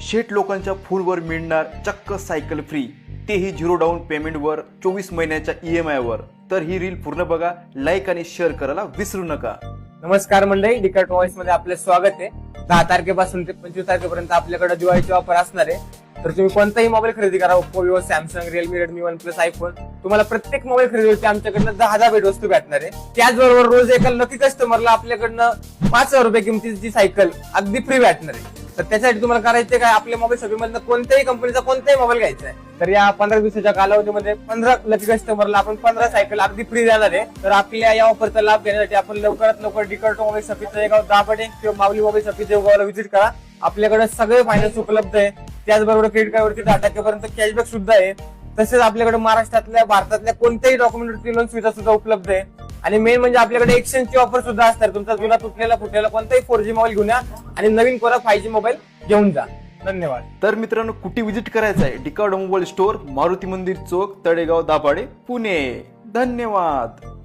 शेठ लोकांच्या फोनवर मिळणार चक्क सायकल फ्री, तेही 0 डाऊन पेमेंटवर 24 महिन्याच्या EMI वर. तर ही रील पूर्ण बघा, लाईक आणि शेअर करायला विसरू नका. नमस्कार मंडळी, डिकट वॉइस मध्ये आपले स्वागत आहे. 10 तारखेपासून ते 25 तारखेपर्यंत आपल्याकडे दिवाळीची ऑफर असणार आहे. तर तुम्ही कोणताही मोबाईल खरेदी करा, Oppo, Vivo, Samsung, Realme, Redmi, OnePlus, iPhone, तुम्हाला प्रत्येक मोबाईल खरेदीवरती आमच्याकडनं 10 भेटवस्तू भेटणार आहे. त्याचबरोबर रोज एका लकी कस्टमरला आपल्याकडनं 5,000 रुपये किमतीची सायकल अगदी फ्री भेटणार आहे. तर त्यासाठी तुम्हाला करायचं काय, आपल्या मोबाईल शॉपिंग मधनं कोणत्याही कंपनीचा कोणताही मोबाईल घ्यायचा आहे. तर या 15 दिवसाच्या कालावधीमध्ये 15 लकी कस्टमरला आपण 15 सायकल अगदी फ्री देणार आहे. तर आपल्या या ऑफरचा लाभ घेण्यासाठी आपण लवकरात लवकर डिकट मोबाईल शॉपिंग जळगाव दाभाडे किंवा माऊली मोबाईल शॉपिंग जळगावला व्हिजिट करा. आपल्याकडे सगळे फायनान्स उपलब्ध आहे. त्याचबरोबर क्रेडिट कार्डवरती 10% कॅशबॅक सुद्धा आहे. तसेच आपल्याकडे महाराष्ट्रातल्या, भारतातल्या कोणत्याही डॉक्युमेंटवरती लोन सुविधा सुद्धा उपलब्ध आहे. आणि मेन म्हणजे आपल्याकडे एक्सचेंजची ऑफर सुद्धा असतात. तुमचा जुना तुटलेला फुटलेला कोणताही 4G मोबाईल घेऊन या आणि नवीन कोरा 5G मोबाईल घेऊन जा. धन्यवाद. तर मित्रांनो, कुठे विजिट करायचं आहे? डिकॉर्ड मोबाईल स्टोअर, मारुती मंदिर चौक, तळेगाव दाभाडे, पुणे. धन्यवाद.